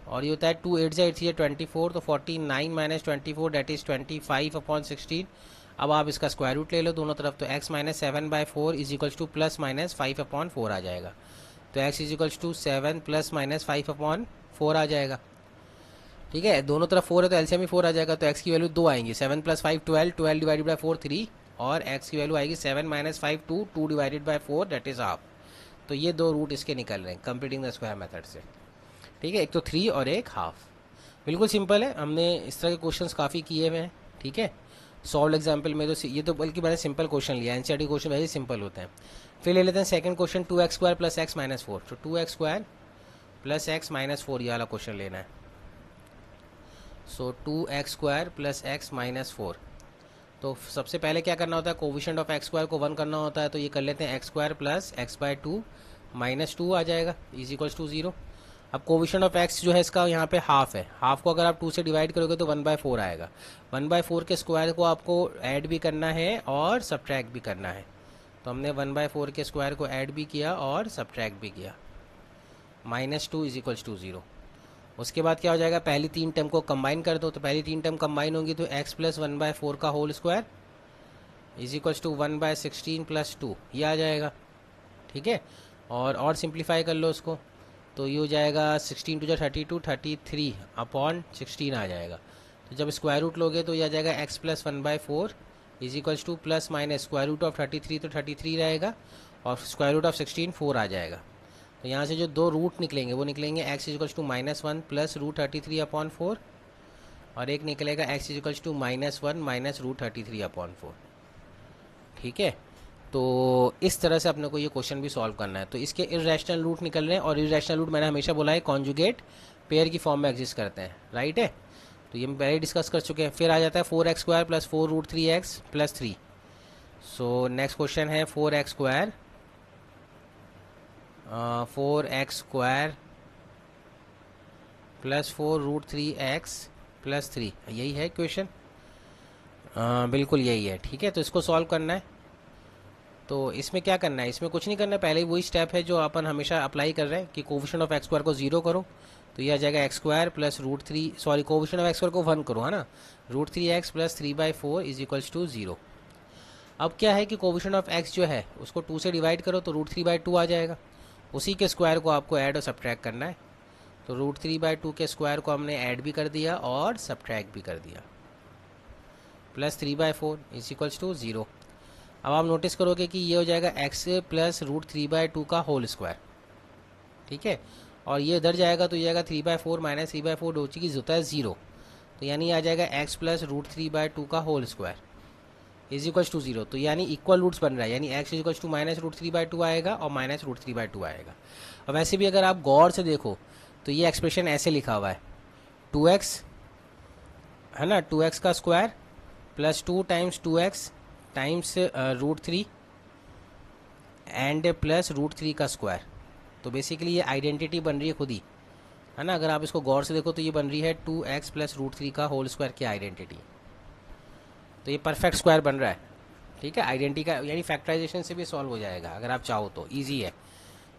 और ये होता है 2 8 8 3 24, तो 49 माइनस 24 डेट इज़ 25/16। अब आप इसका स्क्वायर रूट ले लो दोनों तरफ, तो x minus 7/4 is equals to plus minus 5/4 आ जाएगा। तो x is equals to 7 plus minus 5/4 आ जाएगा, ठीक है। दोनों तरफ 4 है तो एलसीएम ही 4 आ जाएगा, तो x की वैल्यू 2 आएंगी, 7 प्लस 5 12, 12 डिवाइडेड बाई 4 3, और x की वैल्यू आएगी 7 minus 5 2, 2 divided by 4 that is half. तो ये दो रूट इसके निकल रहे हैं कंप्लीटिंग द स्क्वायर मेथड से, ठीक है। एक तो 3 और एक हाफ, बिल्कुल सिंपल है। हमने इस तरह के क्वेश्चंस काफ़ी किए हुए हैं, ठीक है। सॉल्व एग्जाम्पल में तो ये तो बल्कि मैंने सिंपल क्वेश्चन लिया, एनसीईआरटी क्वेश्चन वैसे सिंपल होते हैं। फिर ले लेते हैं second question, 2x square plus x minus 4। तो 2x square plus x minus 4 ये वाला क्वेश्चन लेना है। सो 2x square plus x minus 4। तो सबसे पहले क्या करना होता है, कोविशेंट ऑफ एक्स स्क्वायर को 1 करना होता है, तो ये कर लेते हैं x square plus x/2 minus 2 आ जाएगा इज इक्वल्स टू 0। अब कोविशेंट ऑफ एक्स जो है इसका यहाँ पे हाफ है, हाफ को अगर आप 2 से डिवाइड करोगे तो 1/4 आएगा। 1/4 के स्क्वायर को आपको ऐड भी करना है और सब्ट्रैक्ट भी करना है, तो हमने 1/4 के स्क्वायर को ऐड भी किया और सब्ट्रैक्ट भी किया, -2 इज इक्वल्स टू 0। उसके बाद क्या हो जाएगा, पहली 3 टर्म को कंबाइन कर दो, तो पहली 3 टर्म कंबाइन होंगी तो x प्लस 1/4 का whole square is equals to 1/16 plus 2 ये आ जाएगा, ठीक है। और सिंप्लीफाई कर लो उसको, तो ये हो जाएगा 16 टू 32 33/16 आ जाएगा। तो जब स्क्वायर रूट लोगे तो ये आ जाएगा x plus 1/4 is equals to plus minus square root of 33, तो 33 रहेगा, और स्क्वायर रूट ऑफ 16 4 आ जाएगा। तो यहाँ से जो दो रूट निकलेंगे वो निकलेंगे x is to -1 plus root 33/4, और एक निकलेगा x is to -1 minus root 33/4, ठीक है। तो इस तरह से अपने को ये क्वेश्चन भी सॉल्व करना है। तो इसके इर्रेशनल रूट निकल रहे हैं, और इर्रेशनल रूट मैंने हमेशा बोला है कॉन्जुगेट पेयर की फॉर्म में एग्जिस्ट करते हैं, राइट है। तो ये हम पहले डिस्कस कर चुके हैं। फिर आ जाता है 4x square plus 4 root 3x plus 3। So next question है 4x square 4x square plus 4 root 3x plus 3, यही है क्वेश्चन, बिल्कुल यही है, ठीक है। तो इसको सॉल्व करना है। तो इसमें क्या करना है, इसमें कुछ नहीं करना है, पहले ही वही स्टेप है जो अपन हमेशा अप्लाई कर रहे हैं कि कोफिशिएंट ऑफ एक्स स्क्वायर को 0 करो, तो ये आ जाएगा x square plus root three, sorry coefficient of x square को 1 करो, है ना, root three x plus 3/4 is equals to 0। अब क्या है कि कोफिशिएंट ऑफ एक्स जो है उसको 2 से डिवाइड करो तो रूट 3/2 आ जाएगा, उसी के स्क्वायर को आपको ऐड और सब्ट्रैक्ट करना है। तो रूट 3/2 के स्क्वायर को हमने ऐड भी कर दिया और सब्ट्रैक्ट भी कर दिया, प्लस 3/4 इज इक्वल्स टू 0। अब आप नोटिस करोगे कि ये हो जाएगा एक्स प्लस रूट 3/2 का होल स्क्वायर, ठीक है, और ये इधर जाएगा तो ये आएगा 3/4 माइनस 3/4 दो चीज़ होता है 0, तो यानी आ जाएगा एक्स प्लस रूट 3/2 का whole square is equals to 0। तो यानी इक्वल रूट्स बन रहा है, यानी x is equals to minus root 3/2 आएगा और माइनस रूट 3/2 आएगा। और वैसे भी अगर आप गौर से देखो तो ये एक्सप्रेशन ऐसे लिखा हुआ है 2x, है ना, 2x का square plus 2 times 2x times root 3 and plus root 3 का स्क्वायर। तो बेसिकली ये आइडेंटिटी बन रही है खुद ही, है ना, अगर आप इसको गौर से देखो तो ये बन रही है 2x प्लस रूट 3 का होल स्क्वायर की आइडेंटिटी। तो ये परफेक्ट स्क्वायर बन रहा है, ठीक है, आइडेंटिटी का, यानी फैक्टराइजेशन से भी सॉल्व हो जाएगा अगर आप चाहो तो, ईजी है।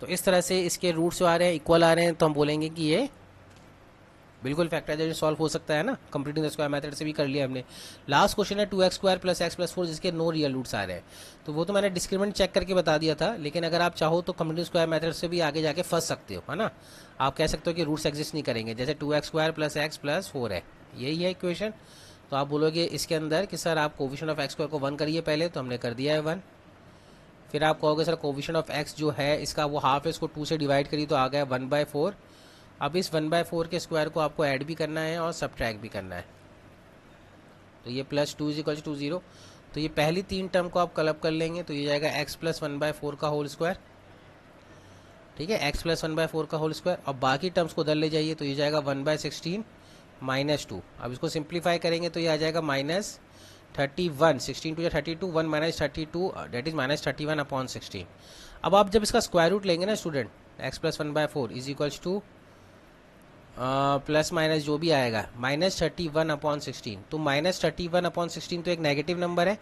तो इस तरह से इसके रूट्स जो आ रहे हैं इक्वल आ रहे हैं तो हम बोलेंगे कि ये बिल्कुल फैक्टराइजेशन सॉल्व हो सकता है ना, कंप्लीटिंग द स्क्वायर मेथड से भी कर लिया हमने। लास्ट क्वेश्चन है 2x square plus x plus 4 जिसके नो रियल रूट्स आ रहे हैं, तो वो तो मैंने डिस्क्रिमिनेंट चेक करके बता दिया था, लेकिन अगर आप चाहो तो कंप्लीटिंग स्क्वायर मेथड से भी आगे जाके फंस सकते हो, है ना। आप कह सकते हो कि रूट्स एग्जिस्ट नहीं करेंगे, जैसे 2x square plus x plus 4 है, यही है इक्वेशन। तो आप बोलोगे इसके अंदर कि सर आप कोफिशिएंट ऑफ एक्स स्क्वायर को 1 करिए पहले, तो हमने कर दिया है 1। फिर आप कहोगे सर कोफिशिएंट ऑफ एक्स जो है इसका वो हाफ है, इसको 2 से डिवाइड करिए तो आ गया 1/4। अब इस 1/4 के स्क्वायर को आपको ऐड भी करना है और सब्ट्रैक्ट भी करना है, तो ये प्लस 2 इज इक्वल टू 0। तो ये पहली 3 टर्म को आप क्लब कर लेंगे तो ये जाएगा x प्लस 1/4 का होल स्क्वायर, ठीक है, x प्लस 1/4 का होल स्क्वायर। और बाकी टर्म्स को उधर ले जाइए तो ये जाएगा 1/16 माइनस 2। अब इसको सिंप्लीफाई करेंगे तो ये आ जाएगा -31, 16 टू 32, 1 माइनस 32 डेट इज -31/16। अब आप जब इसका स्क्वायर रूट लेंगे ना student, x plus 1/4 is equals to plus minus जो भी आएगा -31/16, तो -31/16 तो एक नेगेटिव नंबर है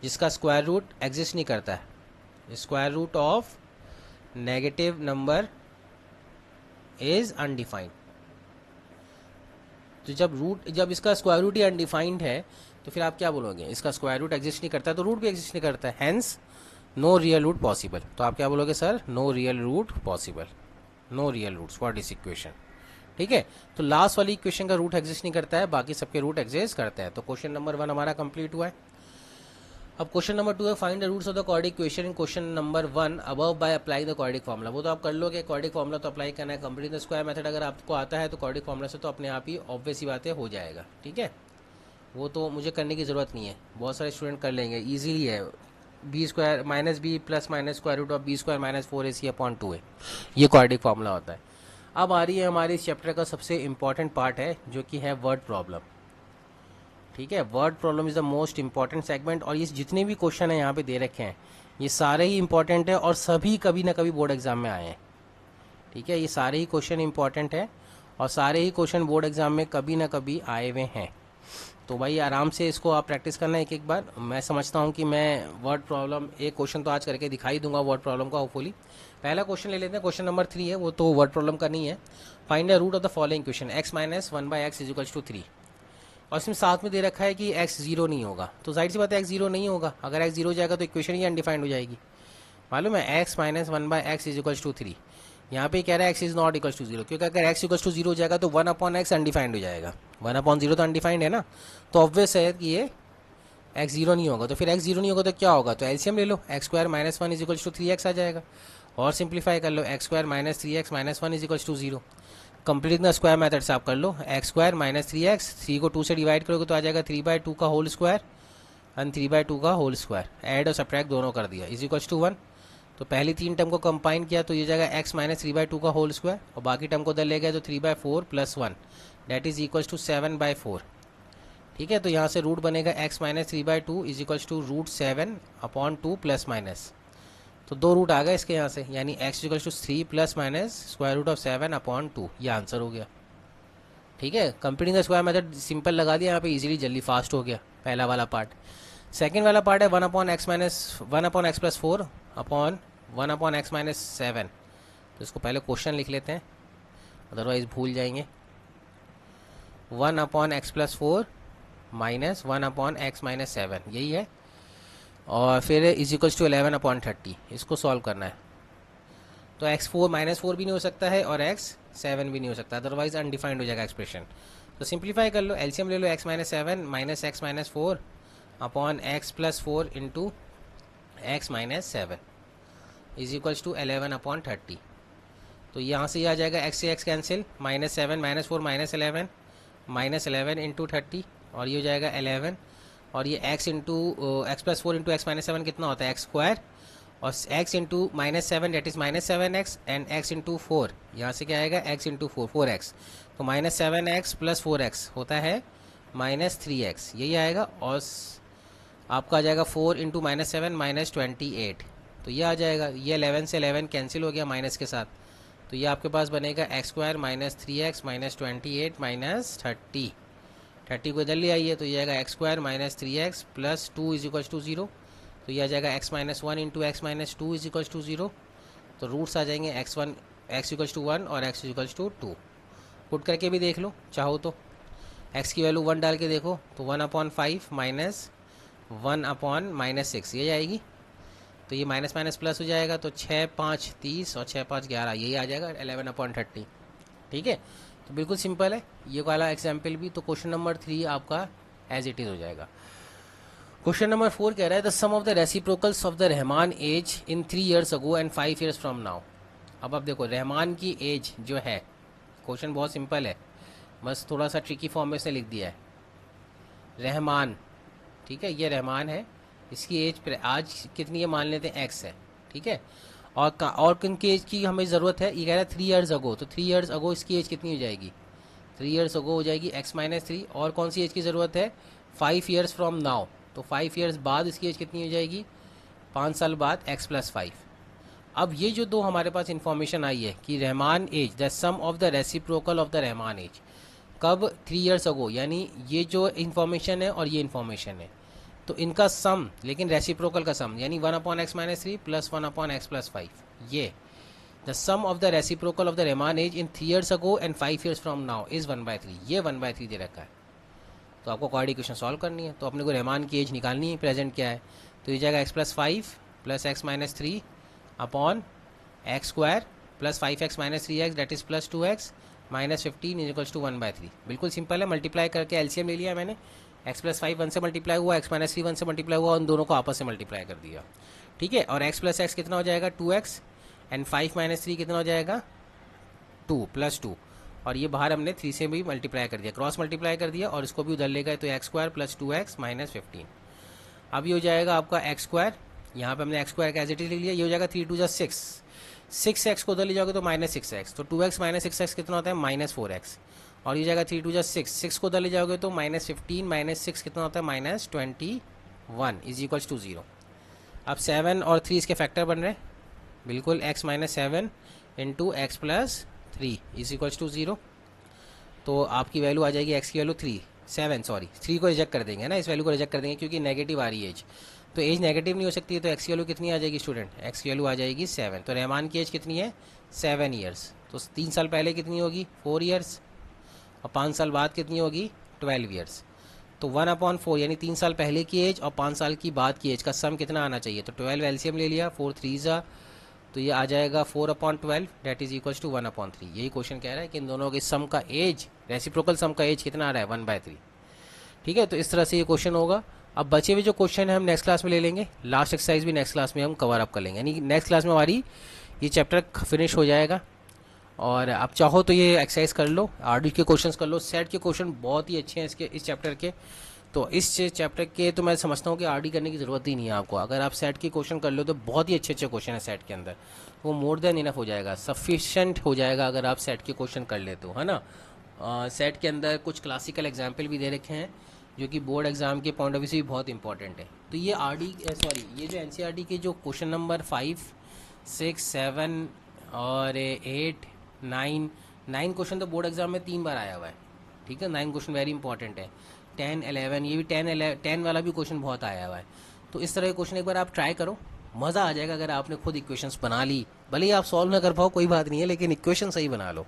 जिसका स्क्वायर रूट एग्जिस्ट नहीं करता है। Square root of negative number is undefined. तो जब इसका स्क्वायर रूट ही अनडिफाइंड है तो फिर आप क्या बोलोगे, इसका स्क्वायर रूट एग्जिस्ट नहीं करता है तो रूट भी एग्जिस्ट नहीं करता है, hence no real root possible. तो आप क्या बोलोगे sir, no real root possible, no real roots for this equation, ठीक है। तो लास्ट वाली इक्वेशन का रूट एग्जिस्ट नहीं करता है, बाकी सबके रूट एग्जिस्ट करते हैं। तो क्वेश्चन नंबर 1 हमारा कंप्लीट हुआ है। अब क्वेश्चन नंबर 2 है find the roots of the quadratic equation in question number 1 above by apply the quadratic formula. वो तो आप कर लोगे, क्वाड्रेटिक फार्मूला तो अप्लाई करना है, कंप्लीट द स्क्वायर मेथड अगर आपको आता है तो क्वाड्रेटिक फार्मूला से तो अपने आप ही ऑब्वियस ही बातें हो जाएगा, ठीक है, वो तो मुझे करने की ज़रूरत नहीं है, बहुत सारे स्टूडेंट कर लेंगे, ईजिली है। B square minus B plus minus square root of B square minus 4ac/2 है, ये क्वाड्रेटिक फार्मूला होता है। अब आ रही है हमारे इस चैप्टर का सबसे इंपॉर्टेंट पार्ट है जो कि है वर्ड प्रॉब्लम, ठीक है। Word problem is the most important segment, और ये जितने भी क्वेश्चन है यहाँ पे दे रखे हैं ये सारे ही इंपॉर्टेंट है और सभी कभी ना कभी बोर्ड एग्जाम में आए हैं, ठीक है, ये सारे ही क्वेश्चन इंपॉर्टेंट है और सारे ही क्वेश्चन बोर्ड एग्जाम में कभी ना कभी आए हुए हैं। तो भाई आराम से इसको आप प्रैक्टिस करना एक एक बार। मैं समझता हूँ कि मैं वर्ड प्रॉब्लम एक क्वेश्चन तो आज करके दिखाई दूंगा वर्ड प्रॉब्लम का होपफुली। पहला क्वेश्चन ले लेते हैं, क्वेश्चन नंबर 3 है, वो तो वर्ड प्रॉब्लम का नहीं है। Find the root of the following equation x minus 1/x is equals to 3, और इसमें साथ में दे रखा है कि x 0 नहीं होगा, तो जाहिर सी बात है x 0 नहीं होगा, अगर x 0 हो जाएगा तो इक्वेशन ही अनडिफाइंड हो जाएगी, मालूम है, x minus 1/x is equals to 3। यहाँ पे कह रहा है x is not equals to 0, क्योंकि अगर x इक्वल्स टू 0 हो जाएगा तो 1/x अनडिफाइंड हो जाएगा, 1/0 तो अनडिफाइंड है ना, तो ऑब्वियस है कि ये x 0 नहीं होगा। तो फिर x 0 नहीं होगा तो क्या होगा, तो एलसीएम ले लो, x square minus 1 is equals to 3x आ जाएगा, और सिंप्लीफाई कर लो, x square minus 3x minus 1 is equals to 0। Completing the square method से आप कर लो, x स्क्वायर माइनस 3x, 3 को 2 से डिवाइड करोगे तो आ जाएगा 3/2 का होल स्क्वायर एंड 3/2 का होल स्क्वायर, ऐड और सब्ट्रैक्ट दोनों कर दिया, इज इक्वल्स टू 1। तो पहली 3 टर्म को कंबाइन किया तो ये जाएगा x माइनस 3/2 का होल स्क्वायर, और बाकी टर्म को उधर ले गया तो 3/4 plus 1 that is equals to 7/4, ठीक है। तो यहाँ से रूट बनेगा x minus 3/2 is equals to √7/2 plus minus, तो 2 रूट आ गए इसके यहाँ से, यानी x equals to 3 plus minus square root of 7/2, ये आंसर हो गया, ठीक है। Completing the square method simple लगा दिया यहाँ पे, इजीली जल्दी फास्ट हो गया पहला वाला पार्ट। सेकेंड वाला पार्ट है 1/x+4 अपॉन 1/x-7। तो इसको पहले क्वेश्चन लिख लेते हैं, अदरवाइज भूल जाएंगे। 1/x+4 माइनस 1/x-7 यही है, और फिर इज इक्वल्स टू 11/30। इसको सॉल्व करना है। तो x4 -4 भी नहीं हो सकता है और x7 भी नहीं हो सकता, अदरवाइज अनडिफाइंड हो जाएगा एक्सप्रेशन। तो सिंप्लीफाई कर लो, एलसीएम ले लो, x-7 minus x-4 upon x+4 into x-7 is equals to 11/30। तो यहाँ से ये आ जाएगा, x से x कैंसिल, -7 -4 -11 इंटू 30, और ये हो जाएगा 11, और ये x into x+4 into x-7 कितना होता है, x², और x into -7 that is -7x, and x into 4, यहाँ से क्या आएगा, x इंटू 4x। तो -7x प्लस 4x होता है -3x, यही आएगा। और आपका आ जाएगा 4 इंटू -7 -28। तो ये आ जाएगा, ये 11 से 11 कैंसिल हो गया माइनस के साथ। तो ये आपके पास बनेगा x² -3x -28 -30। 30 को इधर ले आइए, तो ये आएगा x² -3x plus 2 is equals to 0। तो ये आ जाएगा x-1 into x-2 is equals to 0। तो रूट्स आ जाएंगे x1 x इक्वल्स टू 1 और x इक्वल्स टू 2। पुट करके भी देख लो चाहो तो, x की वैल्यू 1 डाल के देखो, तो 1/5 माइनस 1/-6 ये आएगी। तो ये माइनस माइनस प्लस हो जाएगा, तो 6 5 30 और 6 5 11, यही आ जाएगा 11/30। ठीक है, तो बिल्कुल सिंपल है ये वाला एग्जाम्पल भी। तो क्वेश्चन नंबर 3 आपका एज इट इज़ हो जाएगा। क्वेश्चन नंबर 4 कह रहा है the sum of the reciprocals of the Rahman age in 3 years ago and 5 years from now. अब आप देखो, रहमान की एज जो है, क्वेश्चन बहुत सिंपल है, बस थोड़ा सा ट्रिकी फॉर्म में से लिख दिया है। रहमान, ठीक है, ये रहमान है, इसकी एज आज कितनी है मान लेते हैं x है, ठीक है। और किनकी एज की हमें ज़रूरत है, ये कह रहा है 3 years अगो। तो 3 years अगो इसकी एज कितनी हो जाएगी, 3 years अगो हो जाएगी x-3। और कौन सी एज की ज़रूरत है, 5 years फ्रॉम नाउ। तो 5 years बाद इसकी एज कितनी हो जाएगी, 5 साल बाद x+5। अब ये जो दो हमारे पास इंफॉर्मेशन आई है कि Rahman age the sum of the reciprocal of the Rahman age, कब, 3 years अगो, यानी ये जो इंफॉर्मेशन है और ये इंफॉर्मेशन है, तो इनका सम, लेकिन रेसिप्रोकल का सम, यानी 1/x-3 प्लस 1/x+5, ये the sum of the reciprocal of the Rahman age in 3 years ago and 5 years from now is 1/3। ये 1/3 दे रखा है, तो आपको कॉर्ड इक्वेशन सॉल्व करनी है। तो अपने को रहमान की एज निकालनी है, प्रेजेंट क्या है, तो ये जाएगा x+5 plus x-3 upon x² plus 5x-3x that is plus 2x -15 is equals to 1/3। बिल्कुल सिंपल है, मल्टीप्लाई करके एलसीएम ले लिया मैंने, x+5 1 से मल्टीप्लाई हुआ, x-3 1 से मल्टीप्लाई हुआ, उन दोनों को आपस से मल्टीप्लाई कर दिया, ठीक है। और x+x कितना हो जाएगा 2x, एंड 5-3 कितना हो जाएगा 2 प्लस 2, और ये बाहर हमने 3 से भी मल्टीप्लाई कर दिया, क्रॉस मल्टीप्लाई कर दिया, और इसको भी उधर ले गए, तो x² प्लस 2x -15। अब ये हो जाएगा आपका x², यहाँ पे हमने x² का एज इट इज लिख लिया, ये हो जाएगा 3 2 6, 6x को उधर ले जाओगे तो -6x, तो 2x -6x कितना होता है -4x, और ये जाएगा 3 2 6, 6 को उधर ले जाओगे तो -15 -6 कितना होता है -21 इज इक्वल्स टू 0। अब 7 और 3 इसके फैक्टर बन रहे हैं, बिल्कुल x-7 into x+3 is equals to 0। तो आपकी वैल्यू आ जाएगी, x की वैल्यू 3 को रिजेक्ट कर देंगे ना, इस वैल्यू को रिजेक्ट कर देंगे क्योंकि नेगेटिव आ रही है एज, तो एज नेगेटिव नहीं हो सकती है, तो x की वैल्यू कितनी आ जाएगी स्टूडेंट, x की वैल्यू आ जाएगी 7। तो रहमान की एज कितनी है 7 years, तो 3 साल पहले कितनी होगी 4 years, और 5 साल बाद कितनी होगी 12 years। तो 1/4 यानी 3 साल पहले की एज और 5 साल की बाद की एज का सम कितना आना चाहिए, तो 12 एलसीएम ले लिया, 4 3 तो ये आ जाएगा 4/12 डेट इज इक्वल्स टू 1/3। यही क्वेश्चन कह रहा है कि इन दोनों के सम का एज, रेसिप्रोकल सम का एज कितना आ रहा है 1/3, ठीक है। तो इस तरह से ये क्वेश्चन होगा। अब बचे हुए जो क्वेश्चन है हम नेक्स्ट क्लास में ले लेंगे, लास्ट एक्सरसाइज भी नेक्स्ट क्लास में हम कवर अप कर लेंगे, यानी नेक्स्ट क्लास में हमारी ये चैप्टर फिनिश हो जाएगा। और आप चाहो तो ये एक्सरसाइज कर लो, आरडी के क्वेश्चंस कर लो, सेट के क्वेश्चन बहुत ही अच्छे हैं इसके, इस चैप्टर के। तो इस चैप्टर के तो मैं समझता हूँ कि आरडी करने की ज़रूरत ही नहीं है आपको, अगर आप सेट के क्वेश्चन कर लो तो बहुत ही अच्छे अच्छे क्वेश्चन है सेट के अंदर, वो मोर देन इनफ हो जाएगा, सफिशेंट हो जाएगा अगर आप सेट के क्वेश्चन कर लेते हो, है ना। सेट के अंदर कुछ क्लासिकल एग्जाम्पल भी दे रखे हैं जो कि बोर्ड एग्जाम के पॉइंट ऑफ व्यू से भी बहुत इंपॉर्टेंट है। तो ये ये जो एनसीईआरटी के जो क्वेश्चन नंबर 5 6 7 और 8 9 क्वेश्चन तो बोर्ड एग्जाम में 3 बार आया हुआ है, ठीक है। 9 क्वेश्चन वेरी इंपॉर्टेंट है। 10 11, ये भी 10 वाला भी क्वेश्चन बहुत आया हुआ है। तो इस तरह के क्वेश्चन एक बार आप ट्राई करो, मज़ा आ जाएगा। अगर आपने खुद इक्वेशंस बना ली, भले ही आप सॉल्व ना कर पाओ कोई बात नहीं है, लेकिन इक्वेशन सही बना लो।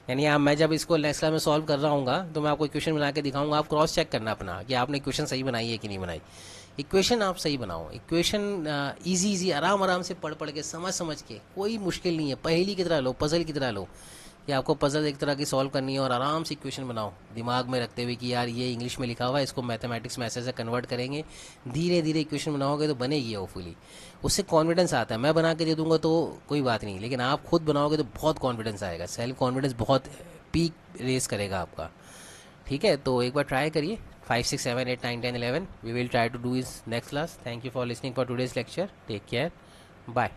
यानी आप, मैं जब इसको नेक्स्ट क्लास में सॉल्व कर रहा हूँ तो मैं आपको इक्वेशन बना के दिखाऊंगा, आप क्रॉस चेक करना अपना कि आपने इक्वेशन सही बनाई है कि नहीं बनाई। इक्वेशन आप सही बनाओ, इक्वेशन इजी इजी आराम आराम से पढ़ पढ़ के समझ समझ के, कोई मुश्किल नहीं है, पहेली की तरह लो, पजल की तरह लो, कि आपको पजल एक तरह की सॉल्व करनी है और आराम से इक्वेशन बनाओ दिमाग में रखते हुए कि यार ये इंग्लिश में लिखा हुआ है, इसको मैथमेटिक्स में ऐसे ऐसे कन्वर्ट करेंगे। धीरे धीरे इक्वेशन बनाओगे तो बनेगी होपफुली, उससे कॉन्फिडेंस आता है। मैं बना के दे दूंगा तो कोई बात नहीं, लेकिन आप खुद बनाओगे तो बहुत कॉन्फिडेंस आएगा, सेल्फ कॉन्फिडेंस बहुत पीक रेस करेगा आपका। ठीक है, तो एक बार ट्राई करिए। 5 6 7 8 9 10 11, we will try to do is next class. Thank you for listening for today's lecture, take care, bye.